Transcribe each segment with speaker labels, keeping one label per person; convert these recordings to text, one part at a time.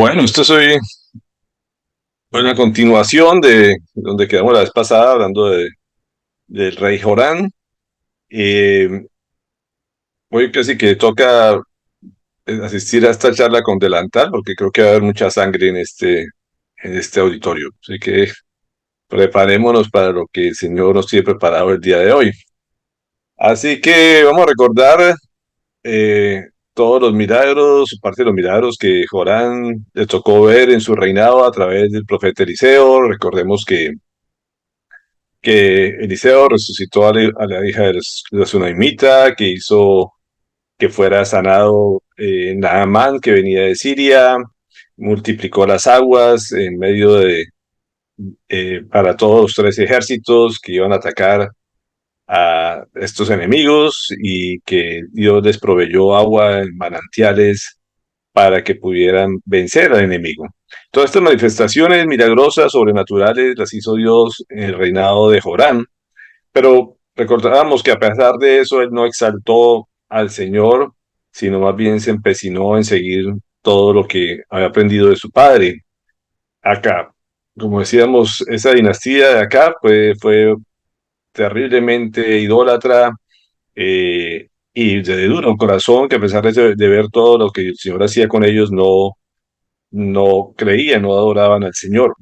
Speaker 1: Bueno, esto es hoy una continuación de donde quedamos la vez pasada hablando del rey Jorán. Eh, Hoy casi que toca asistir a esta charla con delantal porque creo que va a haber mucha sangre en este auditorio. Así que preparémonos para lo que el Señor nos tiene preparado el día de hoy. Así que vamos a recordar eh, todos los milagros, parte de los milagros que Jorán le tocó ver en su reinado a través del profeta Eliseo. Recordemos que Eliseo resucitó a la hija de la Sunaimita, que hizo que fuera sanado Naamán, que venía de Siria, multiplicó las aguas en medio para todos los tres ejércitos que iban a atacar a estos enemigos y que Dios les proveyó agua en manantiales para que pudieran vencer al enemigo. Todas estas manifestaciones milagrosas, sobrenaturales, las hizo Dios en el reinado de Jorán, pero recordábamos que a pesar de eso, él no exaltó al Señor, sino más bien se empecinó en seguir todo lo que había aprendido de su padre. Acá, como decíamos, esa dinastía de acá fue terriblemente idólatra y de duro corazón, que a pesar de ver todo lo que el Señor hacía con ellos, no creían, no adoraban al Señor.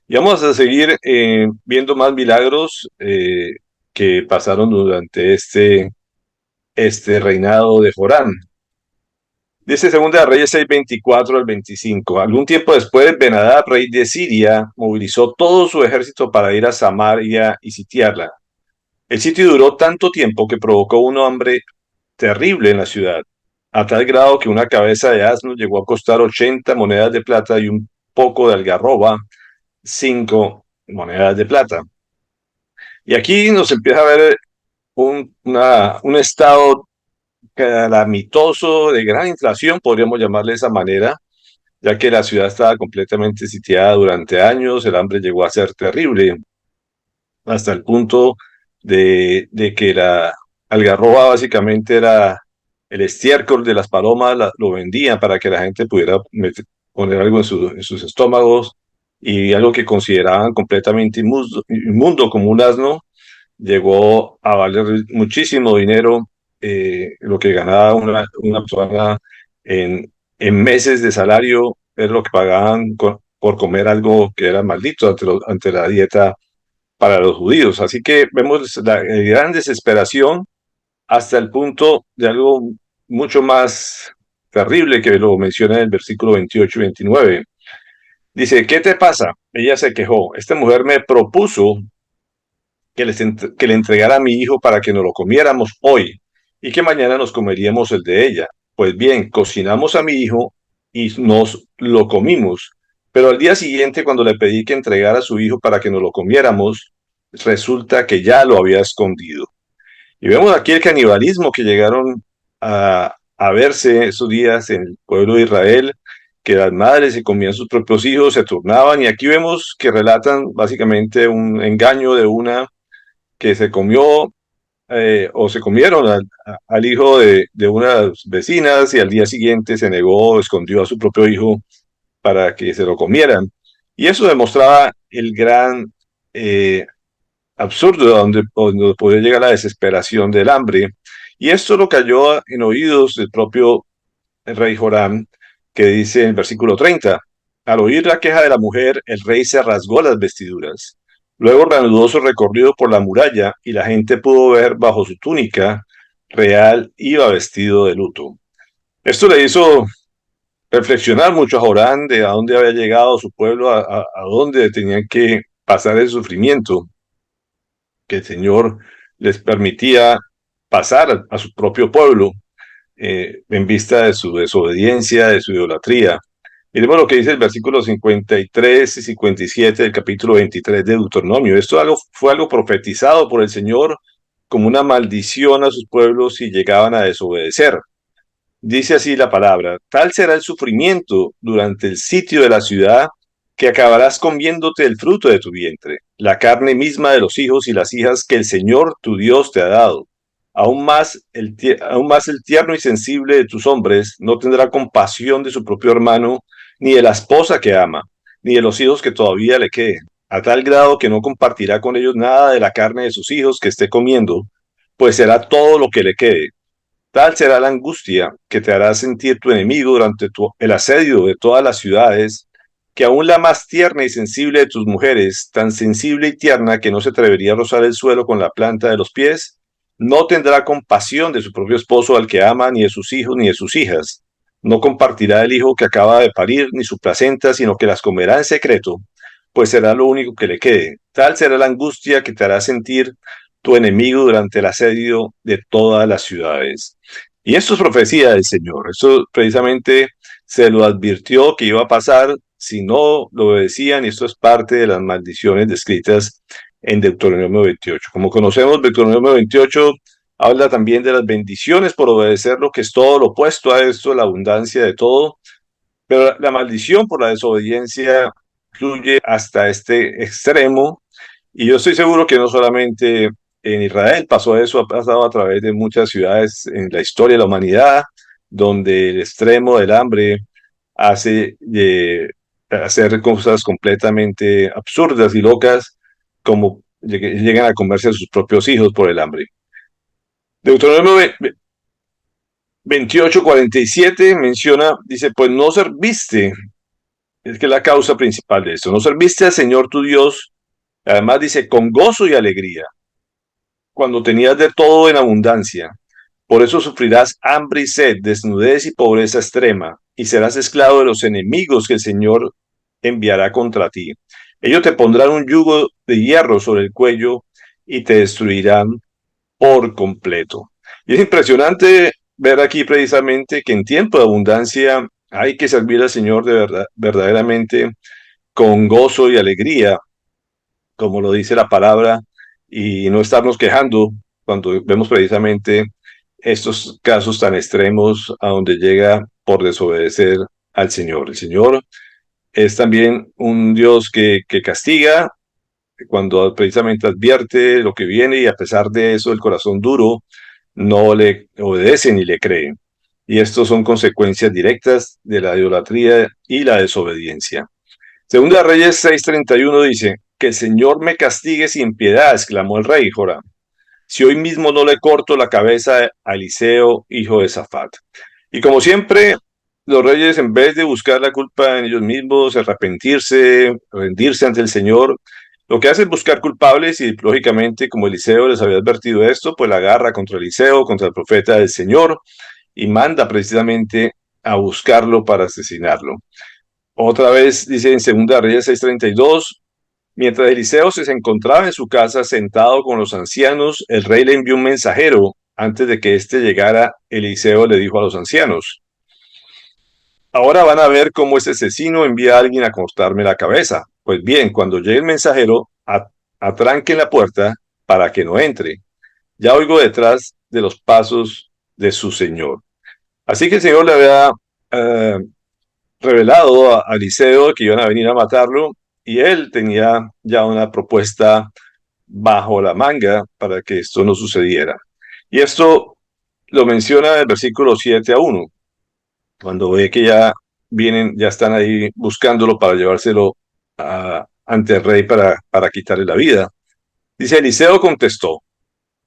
Speaker 1: Y vamos a seguir viendo más milagros que pasaron durante este reinado de Jorán. Dice Segunda de Reyes 6:24 al 25. Algún tiempo después, Ben-Hadad, rey de Siria, movilizó todo su ejército para ir a Samaria y sitiarla. El sitio duró tanto tiempo que provocó un hambre terrible en la ciudad, a tal grado que una cabeza de asno llegó a costar 80 monedas de plata y un poco de algarroba 5 monedas de plata. Y aquí nos empieza a ver un estado calamitoso de gran inflación, podríamos llamarle de esa manera, ya que la ciudad estaba completamente sitiada durante años, el hambre llegó a ser terrible, hasta el punto de que la algarroba básicamente era el estiércol de las palomas, lo vendían para que la gente pudiera poner algo en sus estómagos, y algo que consideraban completamente inmundo como un asno llegó a valer muchísimo dinero, lo que ganaba una persona en meses de salario, es lo que pagaban por comer algo que era maldito ante la dieta para los judíos. Así que vemos la gran desesperación hasta el punto de algo mucho más terrible que lo menciona en el versículo 28 y 29. Dice, ¿qué te pasa? Ella se quejó. Esta mujer me propuso que le entregara a mi hijo para que nos lo comiéramos hoy y que mañana nos comeríamos el de ella. Pues bien, cocinamos a mi hijo y nos lo comimos, pero al día siguiente, cuando le pedí que entregara a su hijo para que nos lo comiéramos, resulta que ya lo había escondido. Y vemos aquí el canibalismo que llegaron a verse esos días en el pueblo de Israel, que las madres se comían sus propios hijos, se turnaban, y aquí vemos que relatan básicamente un engaño de una que se comió o se comieron al hijo de unas vecinas, y al día siguiente se negó, escondió a su propio hijo para que se lo comieran. Y eso demostraba el gran absurdo donde podía llegar la desesperación del hambre. Y esto lo cayó en oídos del propio rey Joram, que dice en el versículo 30, al oír la queja de la mujer, el rey se rasgó las vestiduras. Luego reanudó su recorrido por la muralla y la gente pudo ver bajo su túnica real iba vestido de luto. Esto le hizo reflexionar mucho a Joram de a dónde había llegado su pueblo, a dónde tenían que pasar el sufrimiento que el Señor les permitía pasar a su propio pueblo, en vista de su desobediencia, de su idolatría. Miremos lo que dice el versículo 53 y 57 del capítulo 23 de Deuteronomio. Fue algo profetizado por el Señor como una maldición a sus pueblos si llegaban a desobedecer. Dice así la palabra: tal será el sufrimiento durante el sitio de la ciudad, que acabarás comiéndote el fruto de tu vientre, la carne misma de los hijos y las hijas que el Señor tu Dios te ha dado. aún más el tierno y sensible de tus hombres no tendrá compasión de su propio hermano, ni de la esposa que ama, ni de los hijos que todavía le queden, a tal grado que no compartirá con ellos nada de la carne de sus hijos que esté comiendo, pues será todo lo que le quede. Tal será la angustia que te hará sentir tu enemigo durante el asedio de todas las ciudades, que aún la más tierna y sensible de tus mujeres, tan sensible y tierna que no se atrevería a rozar el suelo con la planta de los pies, no tendrá compasión de su propio esposo al que ama, ni de sus hijos, ni de sus hijas. No compartirá el hijo que acaba de parir, ni su placenta, sino que las comerá en secreto, pues será lo único que le quede. Tal será la angustia que te hará sentir tu enemigo durante el asedio de todas las ciudades. Y esto es profecía del Señor. Esto precisamente se lo advirtió que iba a pasar si no lo obedecían, y esto es parte de las maldiciones descritas en Deuteronomio 28. Como conocemos, Deuteronomio 28 habla también de las bendiciones por obedecer, lo que es todo lo opuesto a esto, la abundancia de todo, pero la maldición por la desobediencia fluye hasta este extremo, y yo estoy seguro que no solamente en Israel pasó eso, ha pasado a través de muchas ciudades en la historia de la humanidad, donde el extremo del hambre hace hacer cosas completamente absurdas y locas, como llegan a comerse a sus propios hijos por el hambre. Deuteronomio 28:47 menciona, dice, pues no serviste, es que es la causa principal de esto, no serviste al Señor tu Dios, además dice, con gozo y alegría, cuando tenías de todo en abundancia. Por eso sufrirás hambre y sed, desnudez y pobreza extrema, y serás esclavo de los enemigos que el Señor enviará contra ti. Ellos te pondrán un yugo de hierro sobre el cuello y te destruirán por completo. Y es impresionante ver aquí precisamente que en tiempo de abundancia hay que servir al Señor de verdad, verdaderamente con gozo y alegría, como lo dice la palabra, y no estarnos quejando cuando vemos precisamente estos casos tan extremos a donde llega por desobedecer al Señor. El Señor es también un Dios que castiga cuando precisamente advierte lo que viene, y a pesar de eso el corazón duro no le obedece ni le cree. Y estos son consecuencias directas de la idolatría y la desobediencia. Segunda Reyes 6:31 dice, que el Señor me castigue sin piedad, exclamó el rey Joram, si hoy mismo no le corto la cabeza a Eliseo, hijo de Safat. Y como siempre, los reyes, en vez de buscar la culpa en ellos mismos, arrepentirse, rendirse ante el Señor, lo que hace es buscar culpables, y lógicamente, como Eliseo les había advertido esto, pues la agarra contra Eliseo, contra el profeta del Señor, y manda precisamente a buscarlo para asesinarlo. Otra vez dice en Segunda Reyes 6:32, mientras Eliseo se encontraba en su casa sentado con los ancianos, el rey le envió un mensajero. Antes de que éste llegara, Eliseo le dijo a los ancianos, ahora van a ver cómo este asesino envía a alguien a cortarme la cabeza. Pues bien, cuando llegue el mensajero, atranquen la puerta para que no entre. Ya oigo detrás de los pasos de su señor. Así que el Señor le había eh, revelado a Eliseo que iban a venir a matarlo, y él tenía ya una propuesta bajo la manga para que esto no sucediera. Y esto lo menciona el versículo 7-1, cuando ve que ya vienen, ya están ahí buscándolo para llevárselo ante el rey para quitarle la vida. Dice, Eliseo contestó,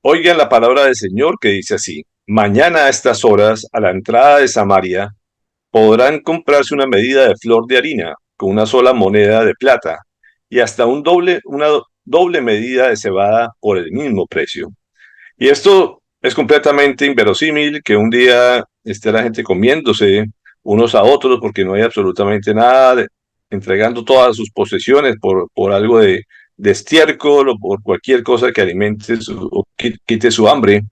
Speaker 1: oigan la palabra del Señor que dice así, mañana a estas horas, a la entrada de Samaria, podrán comprarse una medida de flor de harina con una sola moneda de plata, y hasta una doble medida de cebada por el mismo precio. Y esto es completamente inverosímil, que un día esté la gente comiéndose unos a otros porque no hay absolutamente nada, entregando todas sus posesiones por algo de estiércol o por cualquier cosa que alimente o quite su hambre.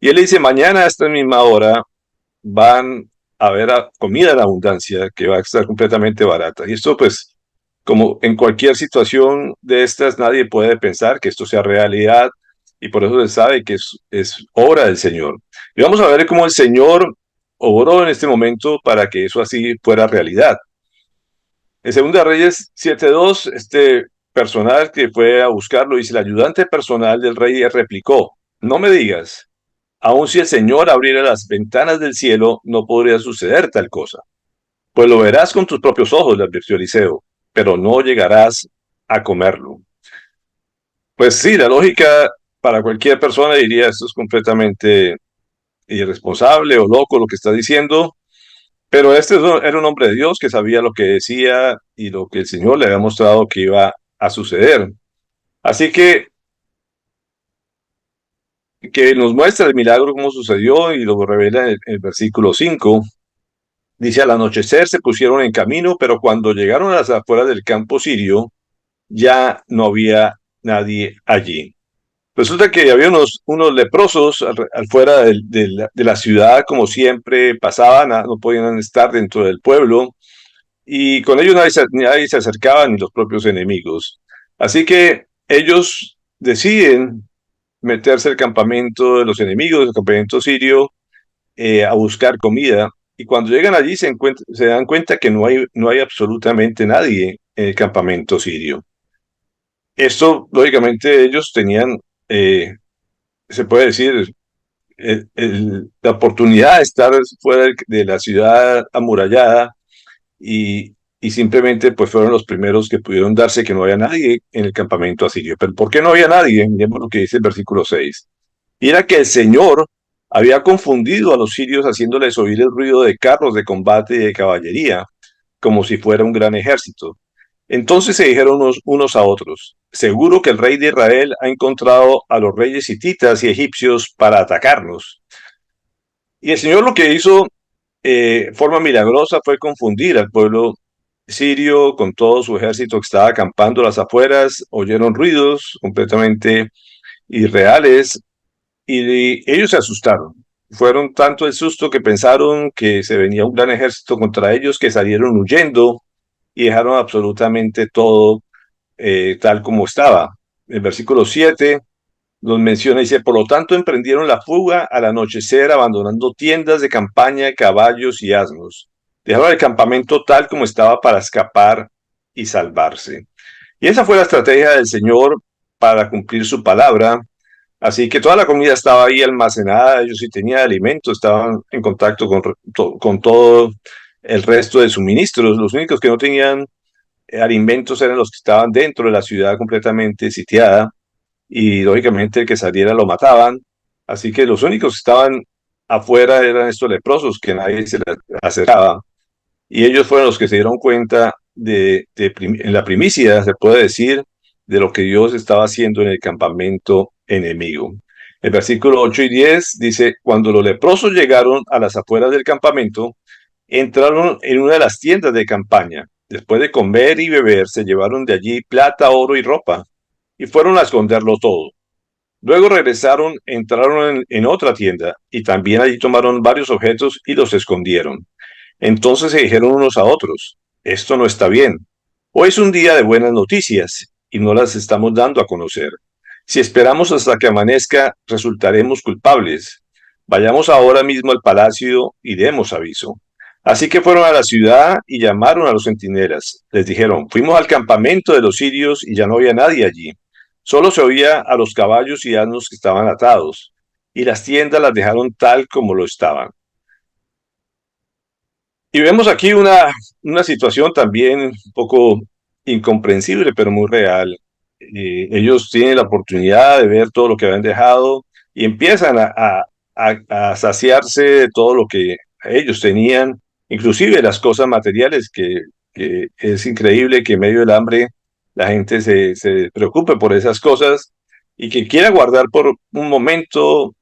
Speaker 1: Y él dice, mañana a esta misma hora van a haber comida en abundancia que va a estar completamente barata. Y esto, pues, como en cualquier situación de estas, nadie puede pensar que esto sea realidad, y por eso se sabe que es obra del Señor. Y vamos a ver cómo el Señor obró en este momento para que eso así fuera realidad. En Segunda Reyes 7:2, este personal que fue a buscarlo, dice, el ayudante personal del rey replicó, no me digas Aun si el Señor abriera las ventanas del cielo, no podría suceder tal cosa. Pues lo verás con tus propios ojos, le advirtió Eliseo, pero no llegarás a comerlo. Pues sí, la lógica para cualquier persona diría esto es completamente irresponsable o loco lo que está diciendo, pero era un hombre de Dios que sabía lo que decía y lo que el Señor le había mostrado que iba a suceder. Así que nos muestra el milagro cómo sucedió y lo revela en el versículo 5. Dice, al anochecer se pusieron en camino, pero cuando llegaron a las afueras del campo sirio, ya no había nadie allí. Resulta que había unos leprosos afuera de la ciudad, como siempre pasaban, no podían estar dentro del pueblo, y con ellos nadie se acercaba, ni los propios enemigos. Así que ellos deciden meterse al campamento de los enemigos, el campamento sirio, a buscar comida. Y cuando llegan allí se dan cuenta que no hay absolutamente nadie en el campamento sirio. Esto, lógicamente, ellos tenían, se puede decir, la oportunidad de estar fuera de la ciudad amurallada y simplemente pues fueron los primeros que pudieron darse que no había nadie en el campamento asirio. Pero ¿por qué no había nadie? Miremos lo que dice el versículo 6. Y era que el Señor había confundido a los sirios haciéndoles oír el ruido de carros de combate y de caballería, como si fuera un gran ejército. Entonces se dijeron unos a otros, seguro que el rey de Israel ha encontrado a los reyes hititas y egipcios para atacarnos. Y el Señor lo que hizo forma milagrosa fue confundir al pueblo sirio con todo su ejército que estaba acampando a las afueras, oyeron ruidos completamente irreales y ellos se asustaron. Fueron tanto el susto que pensaron que se venía un gran ejército contra ellos que salieron huyendo y dejaron absolutamente todo tal como estaba. El versículo 7 nos menciona, dice, por lo tanto emprendieron la fuga al anochecer, abandonando tiendas de campaña, caballos y asnos. Dejaron el campamento tal como estaba para escapar y salvarse. Y esa fue la estrategia del Señor para cumplir su palabra. Así que toda la comida estaba ahí almacenada, ellos sí tenían alimento, estaban en contacto con todo el resto de suministros. Los únicos que no tenían alimentos eran los que estaban dentro de la ciudad completamente sitiada y lógicamente el que saliera lo mataban. Así que los únicos que estaban afuera eran estos leprosos que nadie se les acercaba. Y ellos fueron los que se dieron cuenta en la primicia, se puede decir, de lo que Dios estaba haciendo en el campamento enemigo. El versículo 8 y 10 dice, cuando los leprosos llegaron a las afueras del campamento, entraron en una de las tiendas de campaña. Después de comer y beber, se llevaron de allí plata, oro y ropa, y fueron a esconderlo todo. Luego regresaron, entraron en otra tienda, y también allí tomaron varios objetos y los escondieron. Entonces se dijeron unos a otros, esto no está bien. Hoy es un día de buenas noticias y no las estamos dando a conocer. Si esperamos hasta que amanezca, resultaremos culpables. Vayamos ahora mismo al palacio y demos aviso. Así que fueron a la ciudad y llamaron a los centinelas. Les dijeron, fuimos al campamento de los sirios y ya no había nadie allí. Solo se oía a los caballos y asnos que estaban atados, y las tiendas las dejaron tal como lo estaban. Y vemos aquí una situación también un poco incomprensible, pero muy real. Ellos tienen la oportunidad de ver todo lo que habían dejado y empiezan a saciarse de todo lo que ellos tenían, inclusive las cosas materiales, que es increíble que en medio del hambre la gente se preocupe por esas cosas y que quiera guardar por un momento,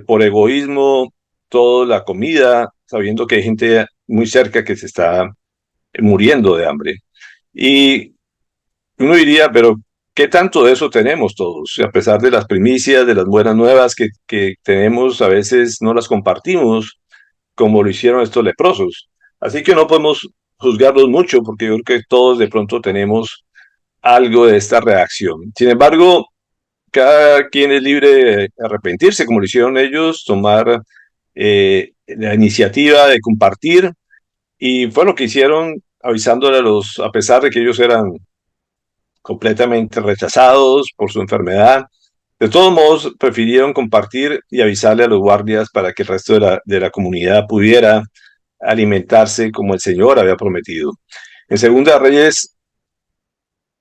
Speaker 1: por egoísmo, toda la comida, sabiendo que hay gente muy cerca que se está muriendo de hambre. Y uno diría, pero ¿qué tanto de eso tenemos todos? A pesar de las primicias, de las buenas nuevas que tenemos, a veces no las compartimos como lo hicieron estos leprosos. Así que no podemos juzgarlos mucho porque yo creo que todos de pronto tenemos algo de esta reacción. Sin embargo, cada quien es libre de arrepentirse, como lo hicieron ellos, tomar la iniciativa de compartir, y fue lo que hicieron avisándole a pesar de que ellos eran completamente rechazados por su enfermedad, De todos modos, prefirieron compartir y avisarle a los guardias para que el resto de la comunidad pudiera alimentarse como el Señor había prometido. En Segunda Reyes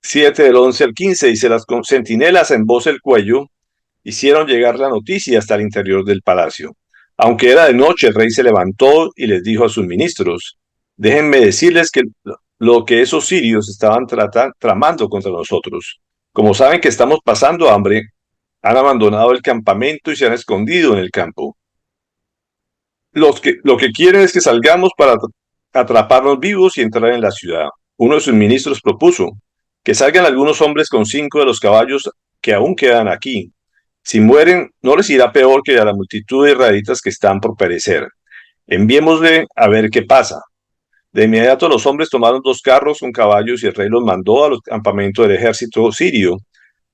Speaker 1: 7 del 11 al 15 dice, las centinelas en voz el cuello hicieron llegar la noticia hasta el interior del palacio. Aunque era de noche, el rey se levantó y les dijo a sus ministros, déjenme decirles que lo que esos sirios estaban tramando contra nosotros. Como saben que estamos pasando hambre, han abandonado el campamento y se han escondido en el campo. Lo que quieren es que salgamos para atraparnos vivos y entrar en la ciudad. Uno de sus ministros propuso que salgan algunos hombres con 5 de los caballos que aún quedan aquí. Si mueren, no les irá peor que a la multitud de israelitas que están por perecer. Enviémosle a ver qué pasa. De inmediato los hombres tomaron 2 carros con caballos y el rey los mandó al campamento del ejército sirio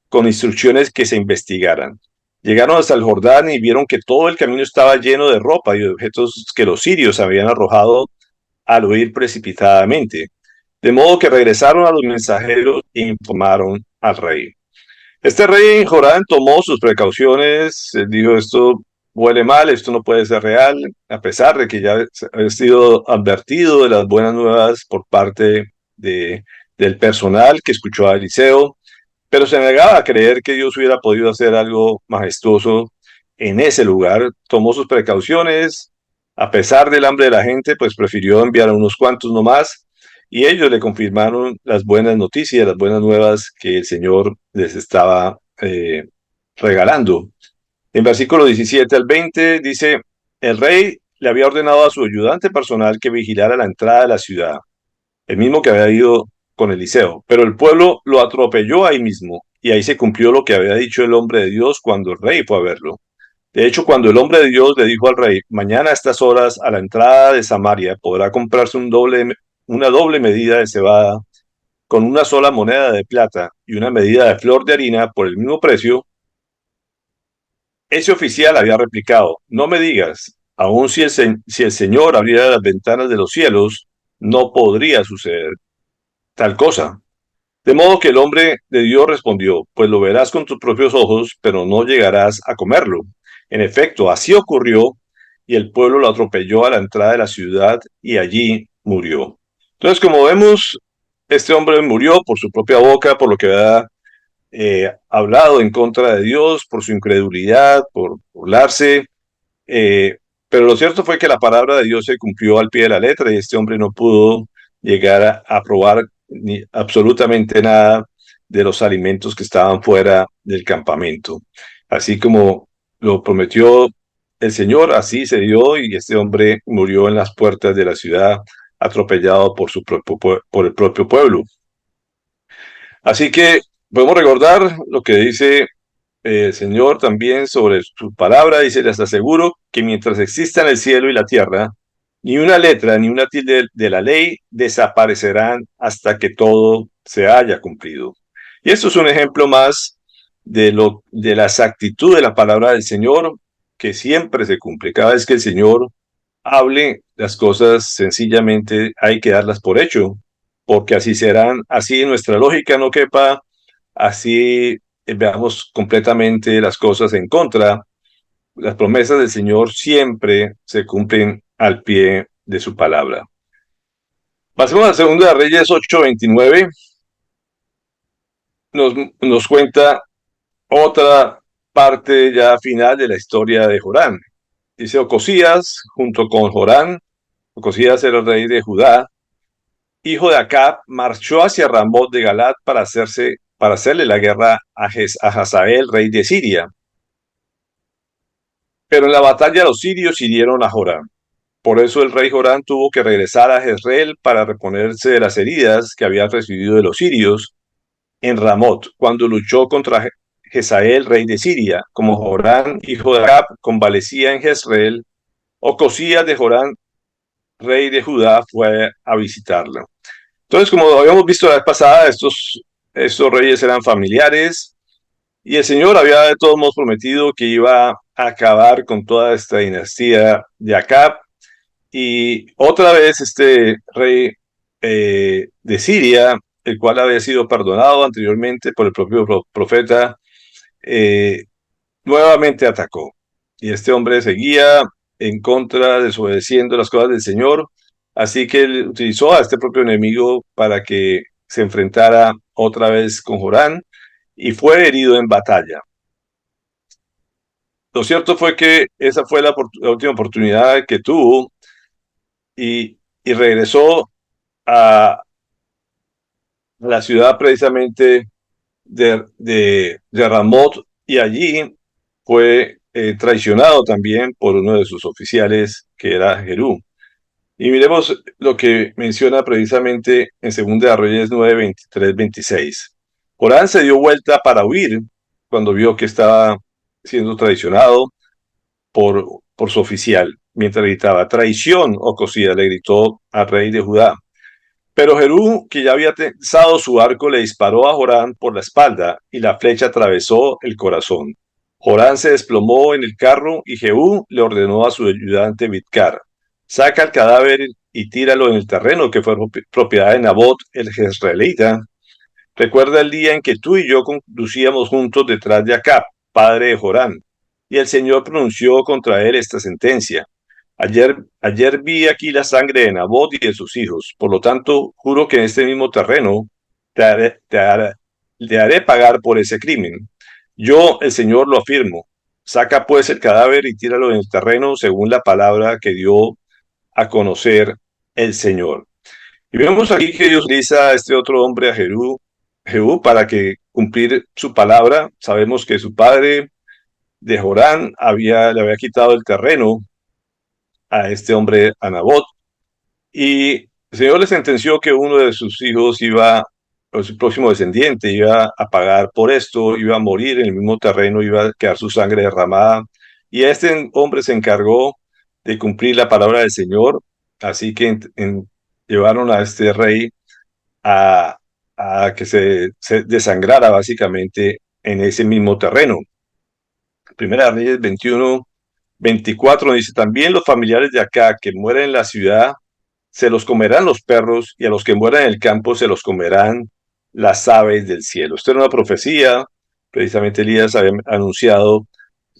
Speaker 1: con instrucciones que se investigaran. Llegaron hasta el Jordán y vieron que todo el camino estaba lleno de ropa y de objetos que los sirios habían arrojado al huir precipitadamente. De modo que regresaron a los mensajeros e informaron al rey. Este rey Joram tomó sus precauciones, dijo esto huele mal, esto no puede ser real, a pesar de que ya ha sido advertido de las buenas nuevas por parte del personal que escuchó a Eliseo, pero se negaba a creer que Dios hubiera podido hacer algo majestuoso en ese lugar. Tomó sus precauciones, a pesar del hambre de la gente, pues prefirió enviar a unos cuantos nomás, y ellos le confirmaron las buenas noticias, las buenas nuevas que el Señor les estaba regalando. En versículo 17 al 20 dice, el rey le había ordenado a su ayudante personal que vigilara la entrada de la ciudad, el mismo que había ido con Eliseo, pero el pueblo lo atropelló ahí mismo, y ahí se cumplió lo que había dicho el hombre de Dios cuando el rey fue a verlo. De hecho, cuando el hombre de Dios le dijo al rey, mañana a estas horas a la entrada de Samaria podrá comprarse una doble medida de cebada con una sola moneda de plata y una medida de flor de harina por el mismo precio, ese oficial había replicado, no me digas, aun si el Señor abriera las ventanas de los cielos, no podría suceder tal cosa. De modo que el hombre de Dios respondió, pues lo verás con tus propios ojos, pero no llegarás a comerlo. En efecto, así ocurrió, y el pueblo lo atropelló a la entrada de la ciudad y allí murió. Entonces, como vemos, este hombre murió por su propia boca, por lo que había hablado en contra de Dios, por su incredulidad, por burlarse. Eh, pero lo cierto fue que la palabra de Dios se cumplió al pie de la letra y este hombre no pudo llegar a probar ni absolutamente nada de los alimentos que estaban fuera del campamento. Así como lo prometió el Señor, así se dio y este hombre murió en las puertas de la ciudad, atropellado por el propio pueblo. Así que podemos recordar lo que dice el Señor también sobre su palabra. Dice, les aseguro que mientras existan el cielo y la tierra, ni una letra ni una tilde de la ley desaparecerán hasta que todo se haya cumplido. Y esto es un ejemplo más de la exactitud de la palabra del Señor, que siempre se cumple. Cada vez que el Señor hable, las cosas sencillamente hay que darlas por hecho, porque así serán, así en nuestra lógica no quepa, así veamos completamente las cosas en contra. Las promesas del Señor siempre se cumplen al pie de su palabra. Pasemos a Segunda de Reyes 8:29. Nos cuenta otra parte ya final de la historia de Joram. Dice Ocosías, junto con Joram, Ocosías era el rey de Judá, hijo de Acab, marchó hacia Ramot de Galat para hacerle la guerra a Hazael, rey de Siria. Pero en la batalla los sirios hirieron a Joram. Por eso el rey Joram tuvo que regresar a Jezreel para reponerse de las heridas que había recibido de los sirios en Ramot, cuando luchó contra Hazael, rey de Siria. Como Joram, hijo de Acab, convalecía en Jezreel, Ocosías de Joram, rey de Judá, fue a visitarlo. Entonces, como habíamos visto la vez pasada, estos reyes eran familiares y el Señor había de todos modos prometido que iba a acabar con toda esta dinastía de Acab. Y otra vez este rey de Siria, el cual había sido perdonado anteriormente por el propio profeta, nuevamente atacó. Y este hombre seguía en contra, desobedeciendo las cosas del Señor. Así que él utilizó a este propio enemigo para que se enfrentara otra vez con Jorán y fue herido en batalla. Lo cierto fue que esa fue la última oportunidad que tuvo y regresó a la ciudad precisamente de Ramot y allí fue traicionado también por uno de sus oficiales que era Jerú. Y miremos lo que menciona precisamente en 2 de Reyes 9, 23, 26. Jorán se dio vuelta para huir cuando vio que estaba siendo traicionado por su oficial, mientras gritaba, traición, oh Cosía, le gritó al rey de Judá. Pero Jerú, que ya había tensado su arco, le disparó a Jorán por la espalda y la flecha atravesó el corazón. Jorán se desplomó en el carro y Jehú le ordenó a su ayudante Bidkar, saca el cadáver y tíralo en el terreno que fue propiedad de Nabot el jezreelita. Recuerda el día en que tú y yo conducíamos juntos detrás de Acab, padre de Jorán, y el Señor pronunció contra él esta sentencia. Ayer vi aquí la sangre de Nabot y de sus hijos. Por lo tanto, juro que en este mismo terreno te haré pagar por ese crimen. Yo, el Señor, lo afirmo. Saca pues el cadáver y tíralo en el terreno según la palabra que dio a conocer el Señor. Y vemos aquí que Dios utiliza a este otro hombre, a Jehú, para que cumplir su palabra. Sabemos que su padre de Jorán le había quitado el terreno a este hombre, a Nabot, y el Señor le sentenció que uno de sus hijos o su próximo descendiente, iba a pagar por esto, iba a morir en el mismo terreno, iba a quedar su sangre derramada. Y este hombre se encargó de cumplir la palabra del Señor, así que llevaron a este rey a, a que se desangrara básicamente en ese mismo terreno. Primera Reyes 21, 24 dice, también los familiares de acá que mueren en la ciudad se los comerán los perros y a los que mueran en el campo se los comerán las aves del cielo. Esto era una profecía, precisamente Elías había anunciado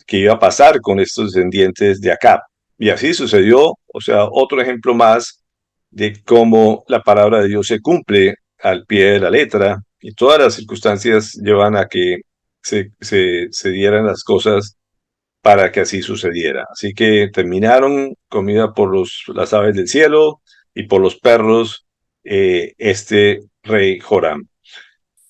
Speaker 1: que iba a pasar con estos descendientes de Acab. Y así sucedió, o sea, otro ejemplo más de cómo la palabra de Dios se cumple al pie de la letra y todas las circunstancias llevan a que se dieran las cosas para que así sucediera. Así que terminaron comida por las aves del cielo y por los perros, este rey Joram.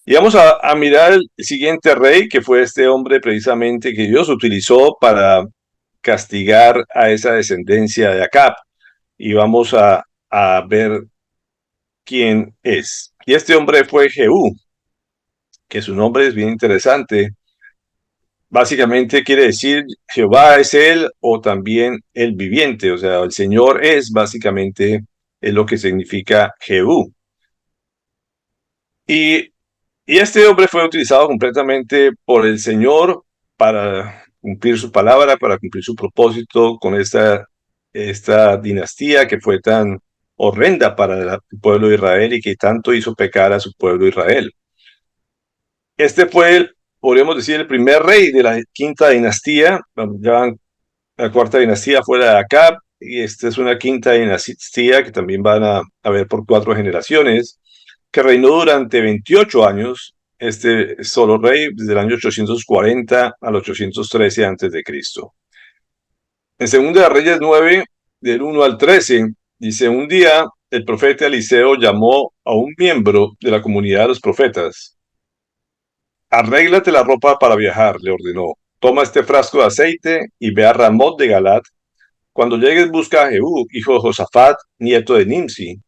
Speaker 1: Y vamos a mirar el siguiente rey, que fue este hombre precisamente que Dios utilizó para castigar a esa descendencia de Acab. Y vamos a ver quién es. Y este hombre fue Jehú, que su nombre es bien interesante. Básicamente quiere decir Jehová es él o también el viviente, o sea, el Señor es básicamente es lo que significa Jehú. Y, y este hombre fue utilizado completamente por el Señor para cumplir su palabra, para cumplir su propósito con esta dinastía que fue tan horrenda para el pueblo de Israel y que tanto hizo pecar a su pueblo Israel. Este fue, podríamos decir, el primer rey de la quinta dinastía. Ya la cuarta dinastía fue la de Acab, y esta es una quinta dinastía que también van a ver por 4 generaciones, que reinó durante 28 años, este solo rey, desde el año 840 al 813 a.C. En 2 Reyes 9, del 1 al 13, dice, un día el profeta Eliseo llamó a un miembro de la comunidad de los profetas. Arréglate la ropa para viajar, le ordenó. Toma este frasco de aceite y ve a Ramot de Galat. Cuando llegues, busca a Jehú, hijo de Josafat, nieto de Nimsi.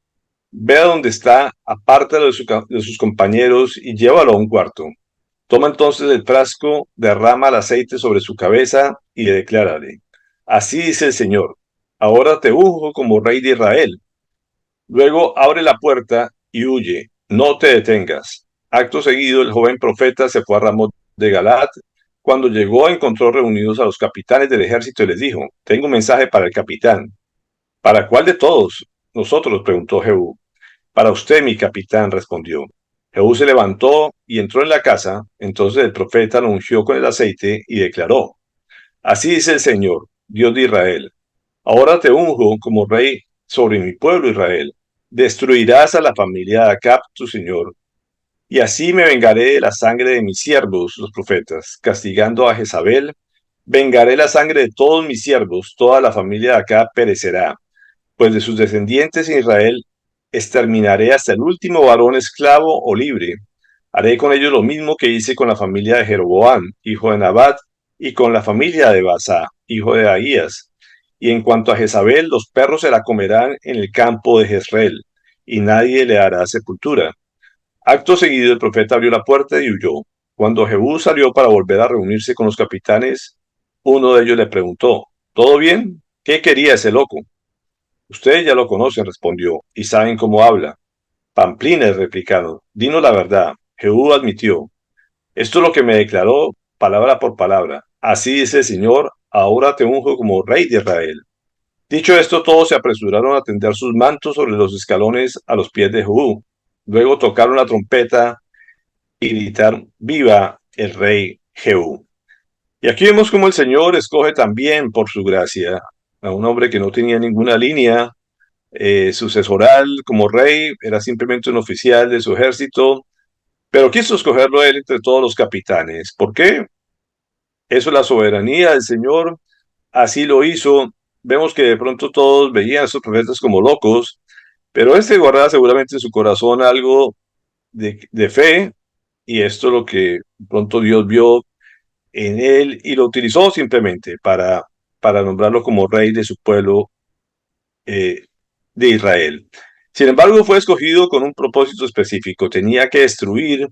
Speaker 1: Ve a donde está, apártalo de sus compañeros y llévalo a un cuarto. Toma entonces el frasco, derrama el aceite sobre su cabeza y le declárale, así dice el Señor, ahora te unjo como rey de Israel. Luego abre la puerta y huye, no te detengas. Acto seguido, el joven profeta se fue a Ramot de Galat. Cuando llegó, encontró reunidos a los capitanes del ejército y les dijo, tengo un mensaje para el capitán. ¿Para cuál de todos? Nosotros, preguntó Jehú. Para usted, mi capitán, respondió. Jehú se levantó y entró en la casa. Entonces el profeta lo ungió con el aceite y declaró, Así dice el Señor, Dios de Israel. Ahora te unjo como rey sobre mi pueblo Israel. Destruirás a la familia de Acab, tu señor, y así me vengaré de la sangre de mis siervos, los profetas, castigando a Jezabel. Vengaré la sangre de todos mis siervos, toda la familia de Acab perecerá, pues de sus descendientes en Israel exterminaré hasta el último varón esclavo o libre. Haré con ellos lo mismo que hice con la familia de Jeroboam, hijo de Nabat, y con la familia de Basá, hijo de Ahías. Y en cuanto a Jezabel, los perros se la comerán en el campo de Jezreel, y nadie le hará sepultura. Acto seguido, el profeta abrió la puerta y huyó. Cuando Jehú salió para volver a reunirse con los capitanes, uno de ellos le preguntó, ¿todo bien? ¿Qué quería ese loco? Ustedes ya lo conocen, respondió, y saben cómo habla. Pamplines, replicaron, dinos la verdad. Jehú admitió, esto es lo que me declaró palabra por palabra. Así dice el Señor, ahora te unjo como rey de Israel. Dicho esto, todos se apresuraron a tender sus mantos sobre los escalones a los pies de Jehú. Luego tocaron la trompeta y gritaron, viva el rey Jehú. Y aquí vemos cómo el Señor escoge también por su gracia a un hombre que no tenía ninguna línea sucesoral como rey, era simplemente un oficial de su ejército, pero quiso escogerlo él entre todos los capitanes. ¿Por qué? Eso es la soberanía del Señor, así lo hizo. Vemos que de pronto todos veían a esos profetas como locos, pero este guardaba seguramente en su corazón algo de fe, y esto es lo que de pronto Dios vio en él y lo utilizó simplemente para nombrarlo como rey de su pueblo eh, de Israel. Sin embargo, fue escogido con un propósito específico. Tenía que destruir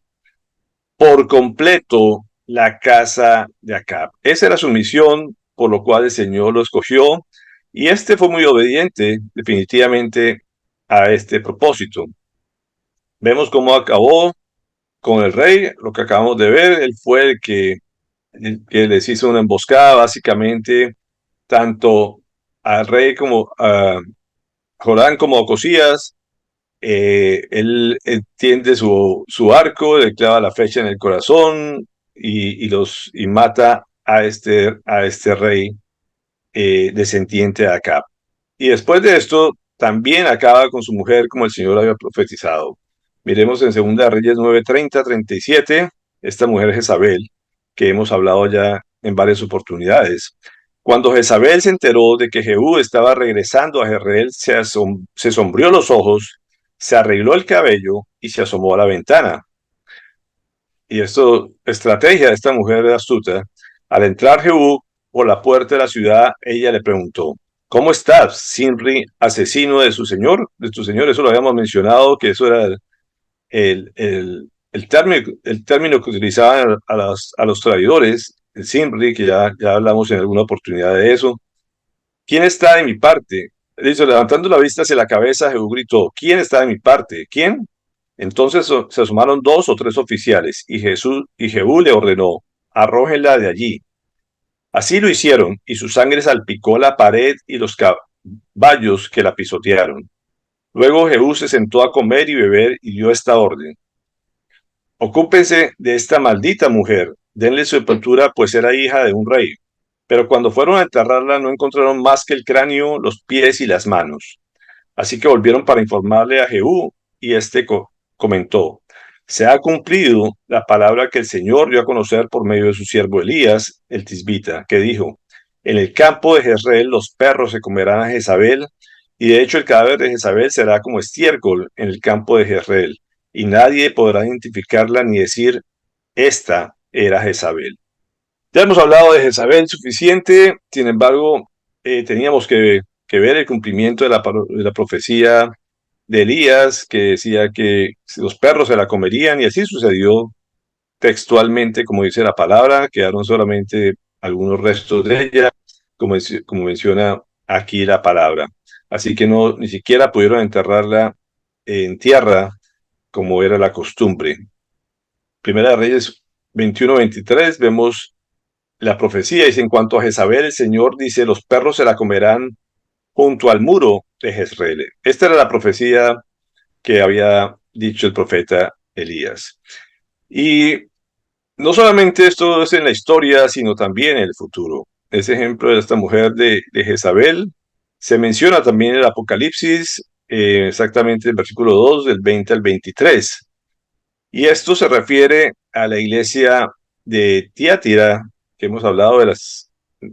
Speaker 1: por completo la casa de Acab. Esa era su misión, por lo cual el Señor lo escogió, y este fue muy obediente definitivamente a este propósito. Vemos cómo acabó con el rey, lo que acabamos de ver. Él fue el que les hizo una emboscada, básicamente, tanto al rey como a Jorán como a Ocosías. Él tiende su arco, le clava la flecha en el corazón y mata a este rey descendiente de Acab. Y después de esto, también acaba con su mujer como el Señor había profetizado. Miremos en 2 Reyes 9:30-37, esta mujer Jezabel, que hemos hablado ya en varias oportunidades. Cuando Jezabel se enteró de que Jehú estaba regresando a Jezreel, se sombreó los ojos, se arregló el cabello y se asomó a la ventana. Y esto, estrategia de esta mujer astuta. Al entrar Jehú por la puerta de la ciudad, ella le preguntó, ¿cómo estás, Simri, asesino de su señor? De tu señor, eso lo habíamos mencionado, que eso era el término que utilizaban a los traidores, el Simri, que ya hablamos en alguna oportunidad de eso. ¿Quién está de mi parte? Dice, levantando la vista hacia la cabeza, Jehú gritó, ¿quién está de mi parte? ¿Quién? Entonces se asomaron 2 o 3 oficiales, y Jehú le ordenó, arrójenla de allí. Así lo hicieron, y su sangre salpicó la pared y los caballos que la pisotearon. Luego Jehú se sentó a comer y beber y dio esta orden. Ocúpense de esta maldita mujer, denle sepultura, pues era hija de un rey. Pero cuando fueron a enterrarla no encontraron más que el cráneo, los pies y las manos. Así que volvieron para informarle a Jehú, y este comentó, se ha cumplido la palabra que el Señor dio a conocer por medio de su siervo Elías, el tisbita, que dijo, en el campo de Jezreel los perros se comerán a Jezabel, y de hecho el cadáver de Jezabel será como estiércol en el campo de Jezreel, y nadie podrá identificarla ni decir, esta era Jezabel. Ya hemos hablado de Jezabel suficiente, sin embargo, teníamos que ver el cumplimiento de la profecía de Elías, que decía que los perros se la comerían, y así sucedió textualmente, como dice la palabra, quedaron solamente algunos restos de ella, como menciona aquí la palabra. Así que no, ni siquiera pudieron enterrarla en tierra, como era la costumbre. Primera de Reyes 21:23, vemos la profecía, dice, en cuanto a Jezabel, el Señor dice, los perros se la comerán junto al muro de Jezreel. Esta era la profecía que había dicho el profeta Elías. Y no solamente esto es en la historia, sino también en el futuro. ese ejemplo de esta mujer de Jezabel, se menciona también en el Apocalipsis, exactamente en el versículo 2, del 20 al 23. Y esto se refiere a la iglesia de Tiátira, que hemos hablado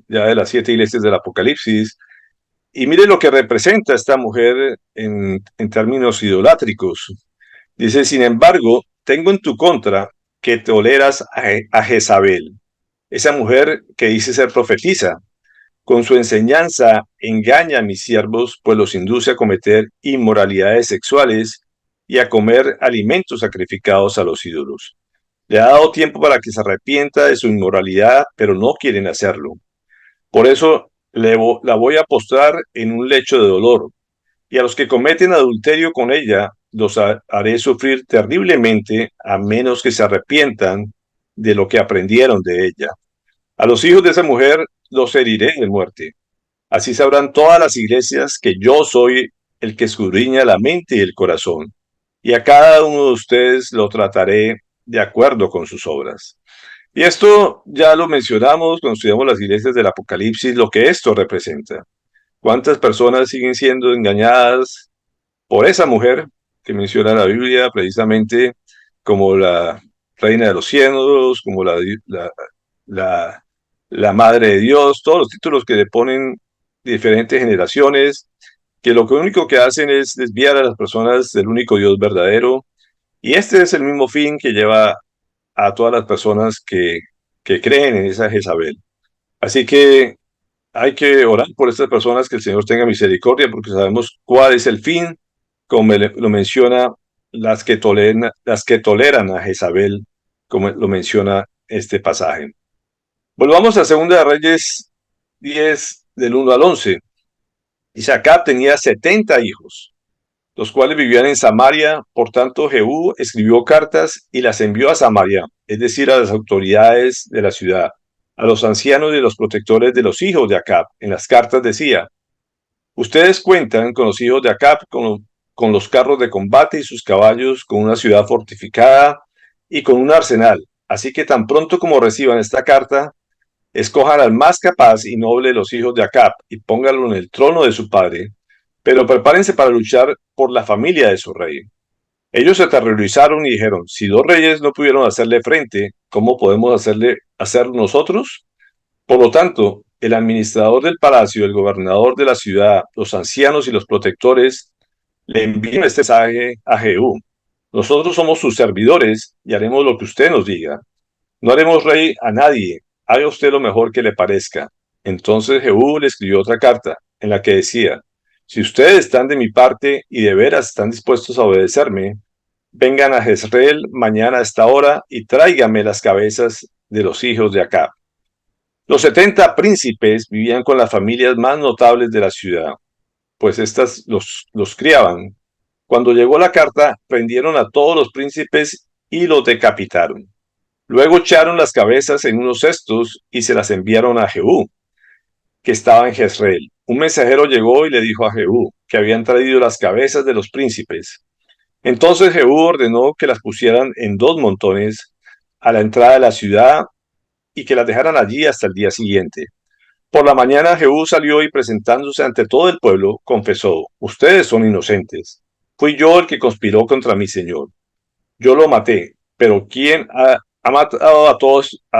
Speaker 1: ya de las 7 iglesias del Apocalipsis. Y mire lo que representa esta mujer en términos idolátricos. Dice, sin embargo, tengo en tu contra que toleras a Jezabel, esa mujer que dice ser profetisa. Con su enseñanza engaña a mis siervos, pues los induce a cometer inmoralidades sexuales y a comer alimentos sacrificados a los ídolos. Le ha dado tiempo para que se arrepienta de su inmoralidad, pero no quieren hacerlo. Por eso la voy a postrar en un lecho de dolor, y a los que cometen adulterio con ella los haré sufrir terriblemente, a menos que se arrepientan de lo que aprendieron de ella. A los hijos de esa mujer los heriré de muerte. Así sabrán todas las iglesias que yo soy el que escudriña la mente y el corazón, y a cada uno de ustedes lo trataré de acuerdo con sus obras. Y esto ya lo mencionamos cuando estudiamos las iglesias del Apocalipsis, lo que esto representa. ¿Cuántas personas siguen siendo engañadas por esa mujer que menciona la Biblia precisamente como la reina de los cielos, como la, la madre de Dios, todos los títulos que le ponen diferentes generaciones, que lo único que hacen es desviar a las personas del único Dios verdadero? Y este es el mismo fin que lleva a todas las personas que creen en esa Jezabel. Así que hay que orar por estas personas, que el Señor tenga misericordia, porque sabemos cuál es el fin, como lo menciona las que toleran a Jezabel, como lo menciona este pasaje. Volvamos a 2 Reyes 10, del 1 al 11. Dice, Acab tenía 70 hijos, los cuales vivían en Samaria. Por tanto, Jehú escribió cartas y las envió a Samaria, es decir, a las autoridades de la ciudad, a los ancianos y los protectores de los hijos de Acab. En las cartas decía, ustedes cuentan con los hijos de Acab, con los carros de combate y sus caballos, con una ciudad fortificada y con un arsenal. Así que tan pronto como reciban esta carta, escojan al más capaz y noble de los hijos de Acab y pónganlo en el trono de su padre, pero prepárense para luchar por la familia de su rey. Ellos se aterrorizaron y dijeron, si 2 reyes no pudieron hacerle frente, ¿cómo podemos hacerlo nosotros? Por lo tanto, el administrador del palacio, el gobernador de la ciudad, los ancianos y los protectores le envían este mensaje a Jehú. Nosotros somos sus servidores y haremos lo que usted nos diga. No haremos rey a nadie. Haga usted lo mejor que le parezca. Entonces Jehú le escribió otra carta en la que decía, si ustedes están de mi parte y de veras están dispuestos a obedecerme, vengan a Jezreel mañana a esta hora y tráiganme las cabezas de los hijos de Acab. Los 70 príncipes vivían con las familias más notables de la ciudad, pues éstas los criaban. Cuando llegó la carta, prendieron a todos los príncipes y los decapitaron. Luego echaron las cabezas en unos cestos y se las enviaron a Jehú, que estaba en Jezreel. Un mensajero llegó y le dijo a Jehú que habían traído las cabezas de los príncipes. Entonces Jehú ordenó que las pusieran en 2 montones a la entrada de la ciudad y que las dejaran allí hasta el día siguiente. Por la mañana Jehú salió y presentándose ante todo el pueblo, confesó, ustedes son inocentes. Fui yo el que conspiró contra mi señor. Yo lo maté, pero ¿quién ha matado a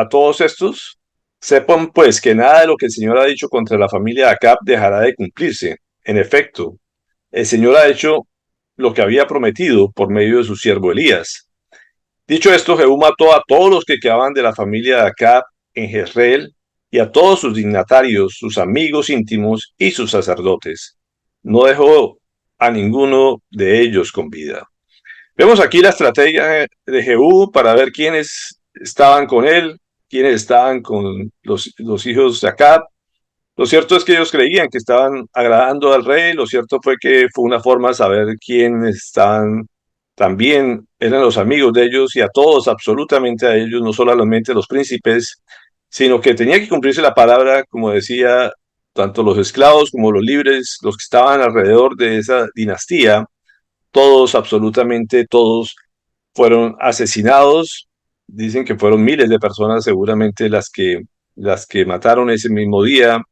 Speaker 1: todos estos? Sepan pues que nada de lo que el Señor ha dicho contra la familia de Acab dejará de cumplirse. En efecto, el Señor ha hecho lo que había prometido por medio de su siervo Elías. Dicho esto, Jehú mató a todos los que quedaban de la familia de Acab en Jezreel y a todos sus dignatarios, sus amigos íntimos y sus sacerdotes. No dejó a ninguno de ellos con vida. Vemos aquí la estrategia de Jehú para ver quiénes estaban con él, quiénes estaban con los hijos de Acab. Lo cierto es que ellos creían que estaban agradando al rey. Lo cierto fue que fue una forma de saber quiénes estaban también, eran los amigos de ellos, y a todos, absolutamente a ellos, no solamente a los príncipes, sino que tenía que cumplirse la palabra, como decía, tanto los esclavos como los libres, los que estaban alrededor de esa dinastía, todos, absolutamente todos, fueron asesinados. Dicen que fueron miles de personas seguramente las que las que mataron ese mismo día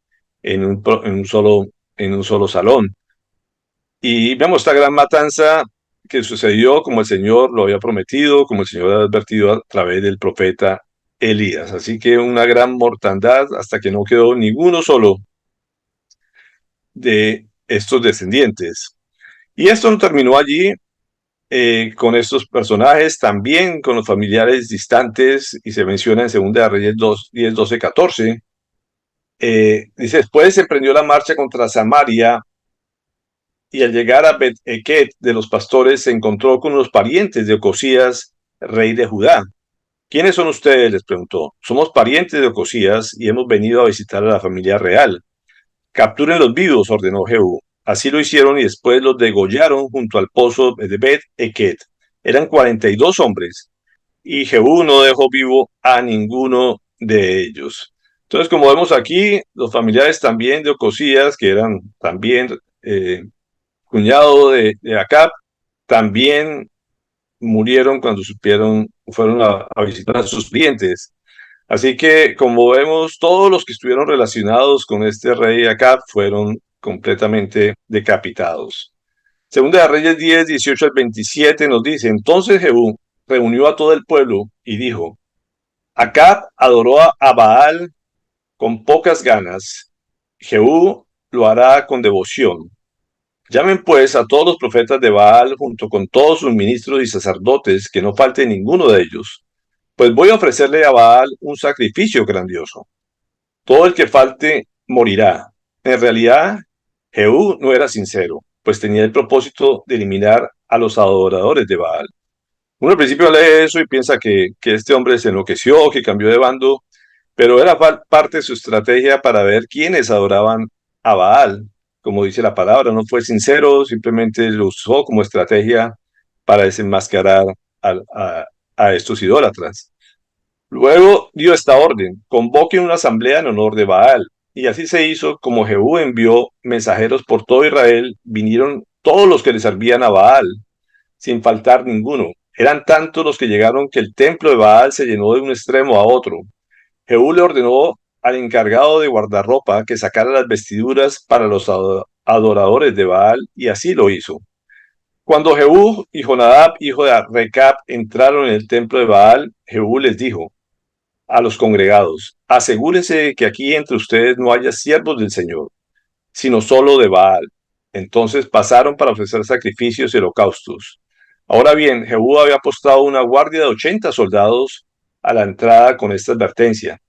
Speaker 1: en un solo salón. Y vemos esta gran matanza que sucedió como el Señor lo había prometido, como el Señor ha advertido a través del profeta Elías. Así que una gran mortandad hasta que no quedó ninguno solo de estos descendientes. Y esto no terminó allí con estos personajes, también con los familiares distantes, y se menciona en 2 de Reyes 2, 10, 12, 14. Dice, después se emprendió la marcha contra Samaria, y al llegar a Bet-Eket de los pastores se encontró con los parientes de Ocosías, rey de Judá. ¿Quiénes son ustedes?, les preguntó. Somos parientes de Ocosías y hemos venido a visitar a la familia real. Capturen los vivos, ordenó Jehú. Así lo hicieron y después los degollaron junto al pozo de Bet-Eket. Eran 42 hombres y Jehú no dejó vivo a ninguno de ellos. Entonces, como vemos aquí, los familiares también de Ocosías, que eran también cuñado de Acab, también murieron cuando fueron a visitar a sus clientes. Así que, como vemos, todos los que estuvieron relacionados con este rey Acab fueron completamente decapitados. Segunda de Reyes 10, 18 al 27 nos dice, entonces Jehú reunió a todo el pueblo y dijo, Acab adoró a Baal con pocas ganas, Jehú lo hará con devoción. Llamen pues a todos los profetas de Baal junto con todos sus ministros y sacerdotes, que no falte ninguno de ellos, pues voy a ofrecerle a Baal un sacrificio grandioso. Todo el que falte morirá. En realidad, Jehú no era sincero, pues tenía el propósito de eliminar a los adoradores de Baal. Uno al principio lee eso y piensa que este hombre se enloqueció, que cambió de bando, pero era parte de su estrategia para ver quiénes adoraban a Baal. Como dice la palabra, no fue sincero, simplemente lo usó como estrategia para desenmascarar a estos idólatras. Luego dio esta orden, convoquen una asamblea en honor de Baal. Y así se hizo, como Jehú envió mensajeros por todo Israel, vinieron todos los que le servían a Baal, sin faltar ninguno. Eran tantos los que llegaron que el templo de Baal se llenó de un extremo a otro. Jehú le ordenó al encargado de guardarropa que sacara las vestiduras para los adoradores de Baal, y así lo hizo. Cuando Jehú y Jonadab, hijo de Recab, entraron en el templo de Baal, Jehú les dijo a los congregados, asegúrense que aquí entre ustedes no haya siervos del Señor, sino solo de Baal. Entonces pasaron para ofrecer sacrificios y holocaustos. Ahora bien, Jehú había apostado una guardia de 80 soldados a la entrada con esta advertencia.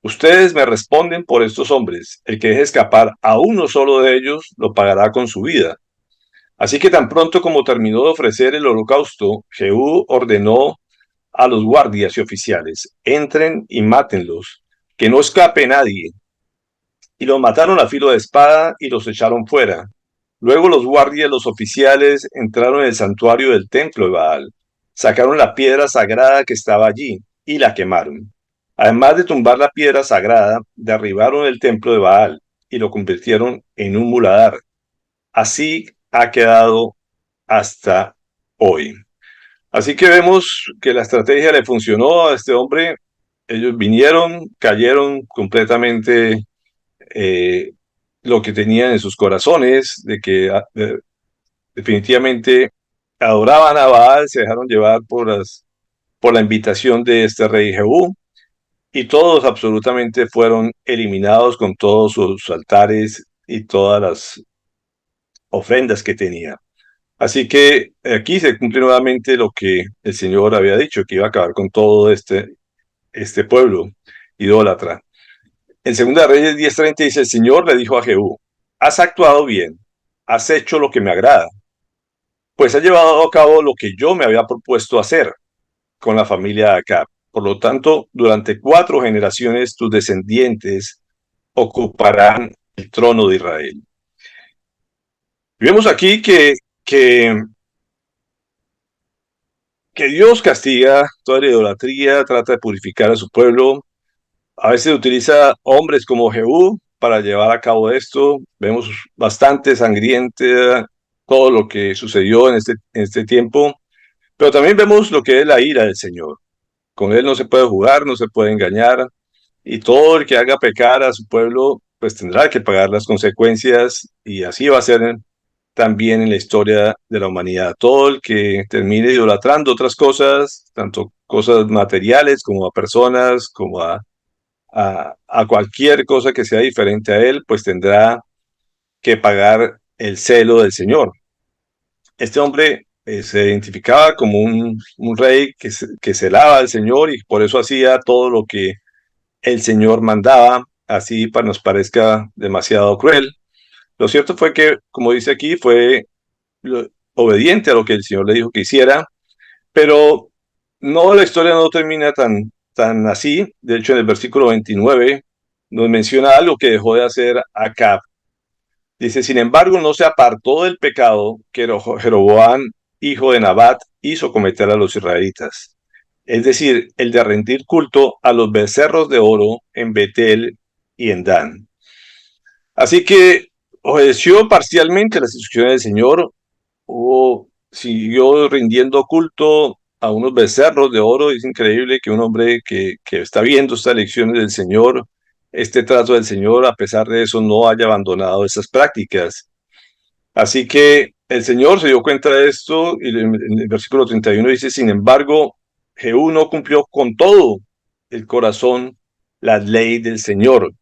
Speaker 1: Ustedes me responden por estos hombres. El que deje escapar a uno solo de ellos lo pagará con su vida. Así que tan pronto como terminó de ofrecer el holocausto, Jehú ordenó a los guardias y oficiales, entren y mátenlos, que no escape nadie. Y los mataron a filo de espada y los echaron fuera. Luego los guardias y los oficiales entraron en el santuario del templo de Baal, sacaron la piedra sagrada que estaba allí y la quemaron. Además de tumbar la piedra sagrada, derribaron el templo de Baal y lo convirtieron en un muladar. Así ha quedado hasta hoy. Así que vemos que la estrategia le funcionó a este hombre. Ellos vinieron, cayeron completamente eh, lo que tenían en sus corazones, de que definitivamente adoraban a Baal, se dejaron llevar por la invitación de este rey Jehú, y todos absolutamente fueron eliminados con todos sus altares y todas las ofrendas que tenía. Así que aquí se cumple nuevamente lo que el Señor había dicho, que iba a acabar con todo este pueblo idólatra. En 2 Reyes 10:30 dice, el Señor le dijo a Jehú, has actuado bien, has hecho lo que me agrada, pues has llevado a cabo lo que yo me había propuesto hacer con la familia de Acab. Por lo tanto, durante 4 generaciones tus descendientes ocuparán el trono de Israel. Vemos aquí que, que Dios castiga toda la idolatría, trata de purificar a su pueblo. A veces utiliza hombres como Jehú para llevar a cabo esto. Vemos bastante sangriente todo lo que sucedió en este tiempo, pero también vemos lo que es la ira del Señor. Con él no se puede jugar, no se puede engañar. y todo el que haga pecar a su pueblo, pues tendrá que pagar las consecuencias, y así va a ser también en la historia de la humanidad. Todo el que termine idolatrando otras cosas, tanto cosas materiales como a personas, como a cualquier cosa que sea diferente a él, pues tendrá que pagar el celo del Señor. Este hombre se identificaba como un rey que celaba al Señor, y por eso hacía todo lo que el Señor mandaba, así para nos parezca demasiado cruel. Lo cierto fue que, como dice aquí, fue obediente a lo que el Señor le dijo que hiciera, pero no, la historia no termina tan así. De hecho, en el versículo 29 nos menciona algo que dejó de hacer Acab. Dice: sin embargo, no se apartó del pecado que Jeroboam, hijo de Nabat, hizo cometer a los israelitas. Es decir, el de rendir culto a los becerros de oro en Betel y en Dan. Así que obedeció parcialmente las instrucciones del Señor, o siguió rindiendo culto a unos becerros de oro. Es increíble que un hombre que está viendo estas lecciones del Señor, este trato del Señor, a pesar de eso no haya abandonado esas prácticas. Así que el Señor se dio cuenta de esto, y en el versículo 31 dice: sin embargo, Jehú no cumplió con todo el corazón la ley del Señor,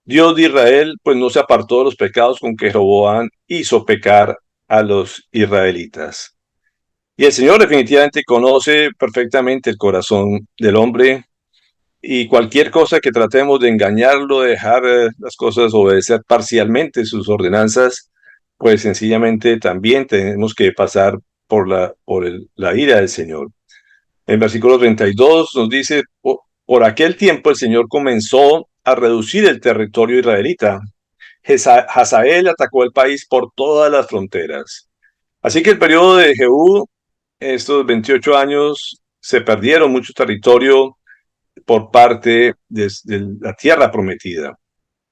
Speaker 1: Dios de Israel, pues no se apartó de los pecados con que Jeroboam hizo pecar a los israelitas. Y el Señor definitivamente conoce perfectamente el corazón del hombre, y cualquier cosa que tratemos de engañarlo, de dejar las cosas, obedecer parcialmente sus ordenanzas, pues sencillamente también tenemos que pasar por la ira del Señor. En versículo 32 nos dice: por aquel tiempo el Señor comenzó a reducir el territorio israelita. Hazael atacó el país por todas las fronteras. Así que el periodo de Jehú, estos 28 años, se perdieron mucho territorio por parte de la tierra prometida.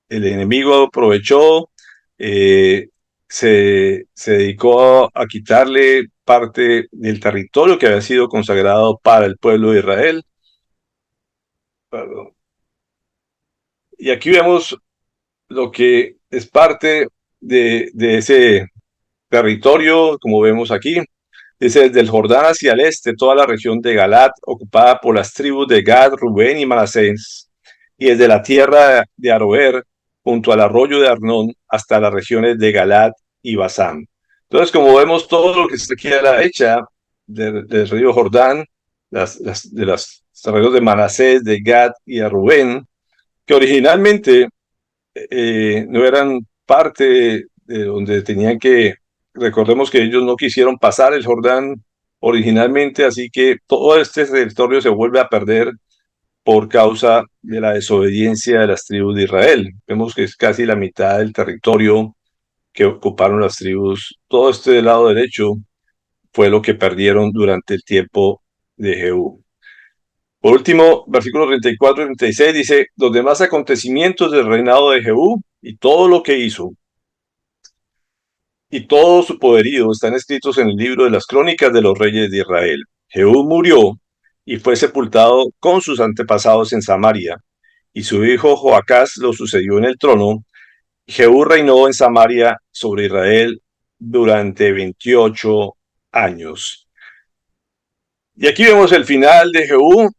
Speaker 1: El enemigo aprovechó, eh, se dedicó a quitarle parte del territorio que había sido consagrado para el pueblo de Israel. Perdón. Y aquí vemos lo que es parte de ese territorio, como vemos aquí. Dice: desde el Jordán hacia el este, toda la región de Galat, ocupada por las tribus de Gad, Rubén y Manasés, y desde la tierra de Aroer, junto al arroyo de Arnón, hasta las regiones de Galat y Basán. Entonces, como vemos, todo lo que se queda a la derecha del río Jordán, de los terrenos de Manasés, de Gad y de Rubén, que originalmente no eran parte de donde tenían que. Recordemos que ellos no quisieron pasar el Jordán originalmente, así que todo este territorio se vuelve a perder por causa de la desobediencia de las tribus de Israel. Vemos que es casi la mitad del territorio que ocuparon las tribus. Todo este lado derecho fue lo que perdieron durante el tiempo de Jehú. Por último, versículos 34 y 36 dice: los demás acontecimientos del reinado de Jehú y todo lo que hizo y todo su poderío están escritos en el libro de las crónicas de los reyes de Israel. Jehú murió y fue sepultado con sus antepasados en Samaria, y su hijo Joacás lo sucedió en el trono. Jehú reinó en Samaria sobre Israel durante 28 años. Y aquí vemos el final de Jehú.